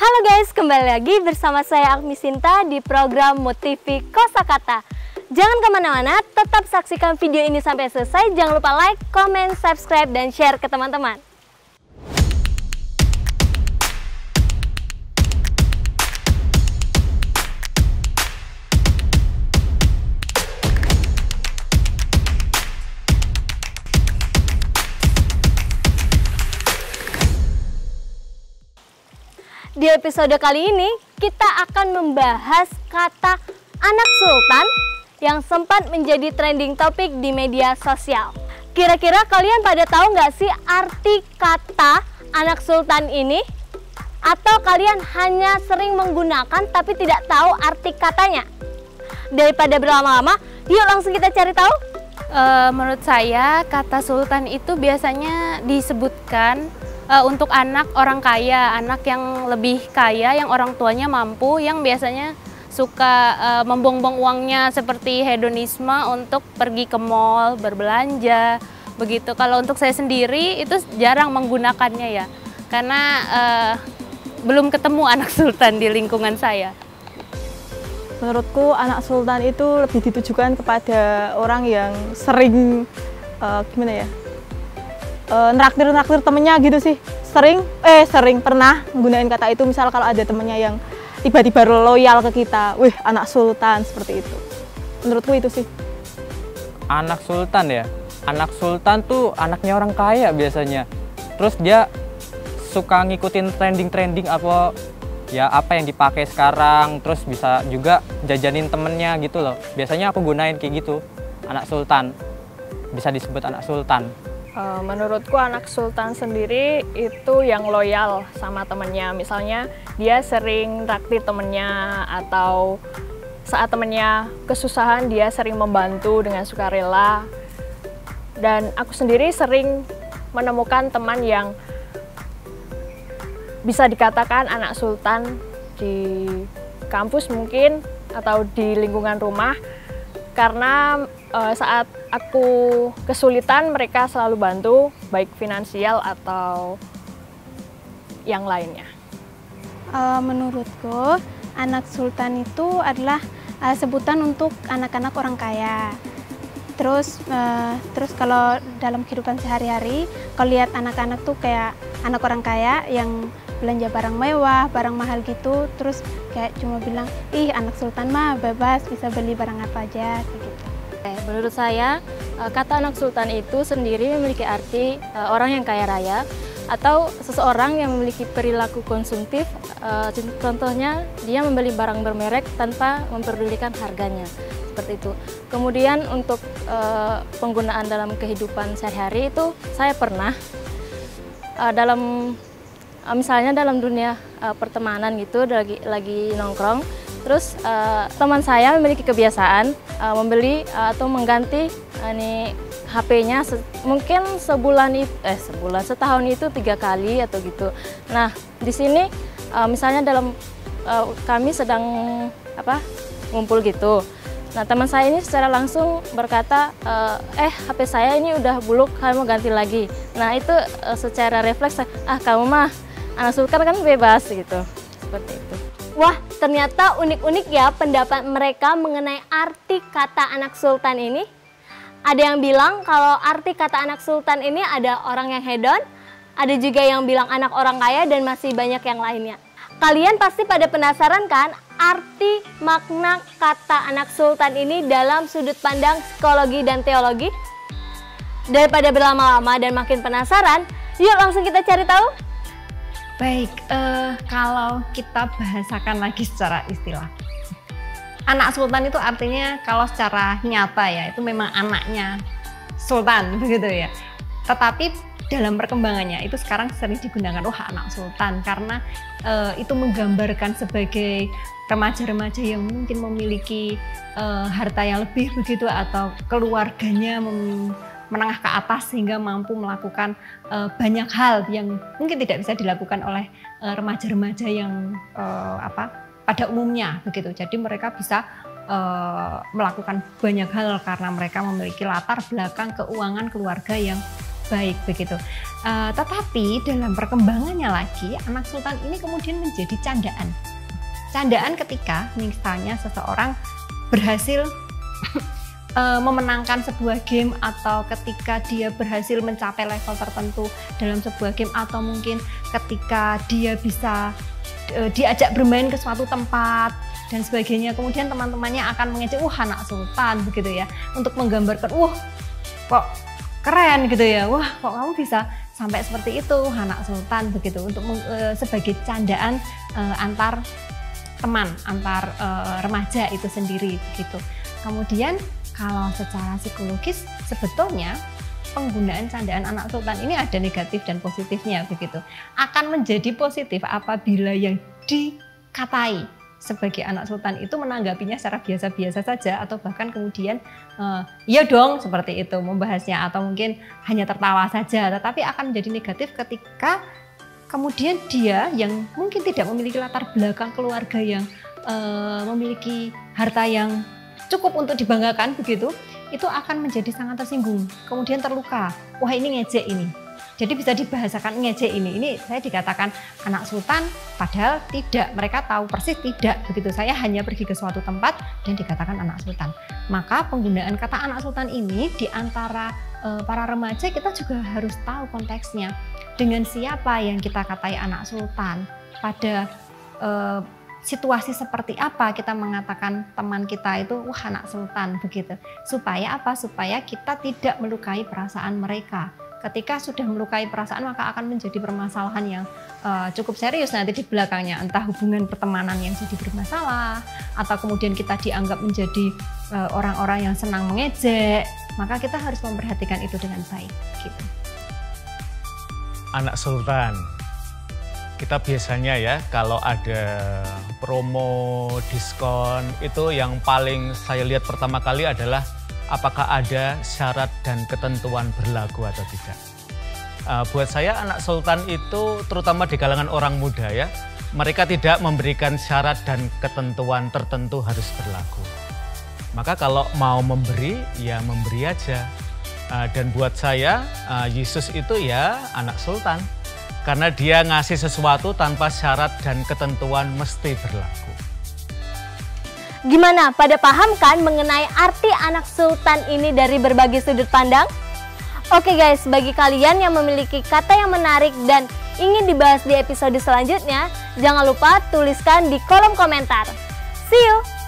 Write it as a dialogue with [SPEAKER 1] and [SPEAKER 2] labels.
[SPEAKER 1] Halo guys, kembali lagi bersama saya Agmi Sinta di program Motivi Kosakata. Jangan kemana-mana, tetap saksikan video ini sampai selesai. Jangan lupa like, comment, subscribe, dan share ke teman-teman. Di episode kali ini, kita akan membahas kata anak sultan yang sempat menjadi trending topik di media sosial. Kira-kira kalian pada tahu nggak sih arti kata anak sultan ini? Atau kalian hanya sering menggunakan tapi tidak tahu arti katanya? Daripada berlama-lama, yuk langsung kita cari tahu.
[SPEAKER 2] Menurut saya, kata sultan itu biasanya disebutkan untuk anak orang kaya, anak yang lebih kaya, yang orang tuanya mampu, yang biasanya suka membuang-buang uangnya seperti hedonisme untuk pergi ke mall, berbelanja, begitu. Kalau untuk saya sendiri itu jarang menggunakannya ya, karena belum ketemu anak sultan di lingkungan saya.
[SPEAKER 3] Menurutku anak sultan itu lebih ditujukan kepada orang yang sering nraktir temennya gitu sih. Sering pernah menggunakan kata itu. Misal kalau ada temennya yang tiba-tiba loyal ke kita, wih anak sultan, seperti itu. Menurutku itu sih.
[SPEAKER 4] Anak sultan ya, anak sultan tuh anaknya orang kaya biasanya. Terus dia suka ngikutin trending apa yang dipakai sekarang. Terus bisa juga jajanin temennya gitu loh. Biasanya aku gunain kayak gitu, anak sultan. Bisa disebut anak sultan.
[SPEAKER 5] Menurutku anak sultan sendiri itu yang loyal sama temennya. Misalnya dia sering traktir temennya, atau saat temennya kesusahan dia sering membantu dengan sukarela. Dan aku sendiri sering menemukan teman yang bisa dikatakan anak sultan di kampus mungkin, atau di lingkungan rumah. Karena saat aku kesulitan, mereka selalu bantu, baik finansial atau yang lainnya.
[SPEAKER 6] Menurutku, anak sultan itu adalah sebutan untuk anak-anak orang kaya. Terus kalau dalam kehidupan sehari-hari, kalau lihat anak-anak tuh kayak anak orang kaya yang belanja barang mewah, barang mahal gitu, terus kayak cuma bilang, ih anak sultan mah bebas, bisa beli barang apa aja, gitu.
[SPEAKER 2] Menurut saya, kata anak sultan itu sendiri memiliki arti orang yang kaya raya, atau seseorang yang memiliki perilaku konsumtif. Contohnya, dia membeli barang bermerek tanpa memperdulikan harganya, seperti itu. Kemudian untuk penggunaan dalam kehidupan sehari-hari itu, saya pernah misalnya dalam dunia pertemanan gitu, lagi nongkrong, terus teman saya memiliki kebiasaan membeli atau mengganti HP-nya mungkin setahun itu 3 kali atau gitu. Nah, di sini misalnya kami sedang ngumpul gitu. Nah, teman saya ini secara langsung berkata, HP saya ini udah buluk, kamu ganti lagi. Nah, itu secara refleks, kamu mah anak sultan kan bebas gitu, seperti itu.
[SPEAKER 1] Wah, ternyata unik-unik ya pendapat mereka mengenai arti kata anak sultan ini. Ada yang bilang kalau arti kata anak sultan ini ada orang yang hedon, ada juga yang bilang anak orang kaya, dan masih banyak yang lainnya. Kalian pasti pada penasaran kan arti makna kata anak sultan ini dalam sudut pandang psikologi dan teologi? Daripada berlama-lama dan makin penasaran, yuk langsung kita cari tahu.
[SPEAKER 7] Baik, kalau kita bahasakan lagi secara istilah, anak sultan itu artinya kalau secara nyata ya, itu memang anaknya sultan, begitu ya. Tetapi dalam perkembangannya itu sekarang sering digunakan anak sultan, karena itu menggambarkan sebagai remaja-remaja yang mungkin memiliki harta yang lebih begitu, atau keluarganya menengah ke atas sehingga mampu melakukan banyak hal yang mungkin tidak bisa dilakukan oleh remaja-remaja yang pada umumnya begitu. Jadi mereka bisa melakukan banyak hal karena mereka memiliki latar belakang keuangan keluarga yang baik begitu. Tetapi dalam perkembangannya lagi, anak sultan ini kemudian menjadi candaan. Candaan ketika misalnya seseorang berhasil memenangkan sebuah game, atau ketika dia berhasil mencapai level tertentu dalam sebuah game, atau mungkin ketika dia bisa diajak bermain ke suatu tempat dan sebagainya. Kemudian teman-temannya akan mengejek, wah anak sultan begitu ya, untuk menggambarkan, wah kok keren gitu ya, wah kok kamu bisa sampai seperti itu, anak sultan begitu, untuk sebagai candaan antar teman, antar remaja itu sendiri begitu. Kemudian kalau secara psikologis sebetulnya penggunaan candaan anak sultan ini ada negatif dan positifnya begitu. Akan menjadi positif apabila yang dikatai sebagai anak sultan itu menanggapinya secara biasa-biasa saja, atau bahkan kemudian iya dong seperti itu membahasnya, atau mungkin hanya tertawa saja. Tetapi akan menjadi negatif ketika kemudian dia yang mungkin tidak memiliki latar belakang keluarga yang memiliki harta yang cukup untuk dibanggakan begitu, itu akan menjadi sangat tersinggung, kemudian terluka. Wah ini ngejek ini. Jadi bisa dibahasakan ngejek ini. Ini saya dikatakan anak sultan, padahal tidak. Mereka tahu persis tidak begitu. Saya hanya pergi ke suatu tempat dan dikatakan anak sultan. Maka penggunaan kata anak sultan ini di antara para remaja kita juga harus tahu konteksnya. Dengan siapa yang kita katai anak sultan, pada situasi seperti apa kita mengatakan teman kita itu wah anak sultan begitu. Supaya apa? Supaya kita tidak melukai perasaan mereka. Ketika sudah melukai perasaan, maka akan menjadi permasalahan yang cukup serius nanti di belakangnya. Entah hubungan pertemanan yang jadi bermasalah, atau kemudian kita dianggap menjadi orang-orang yang senang mengejek. Maka kita harus memperhatikan itu dengan baik gitu.
[SPEAKER 8] Anak sultan, kita biasanya ya kalau ada promo, diskon, itu yang paling saya lihat pertama kali adalah apakah ada syarat dan ketentuan berlaku atau tidak. Buat saya anak sultan itu terutama di kalangan orang muda ya, mereka tidak memberikan syarat dan ketentuan tertentu harus berlaku. Maka kalau mau memberi, ya memberi aja. Dan buat saya, Yesus itu ya anak sultan. Karena dia ngasih sesuatu tanpa syarat dan ketentuan mesti berlaku.
[SPEAKER 1] Gimana? Pada paham kan mengenai arti anak sultan ini dari berbagai sudut pandang? Oke guys, bagi kalian yang memiliki kata yang menarik dan ingin dibahas di episode selanjutnya, jangan lupa tuliskan di kolom komentar. See you!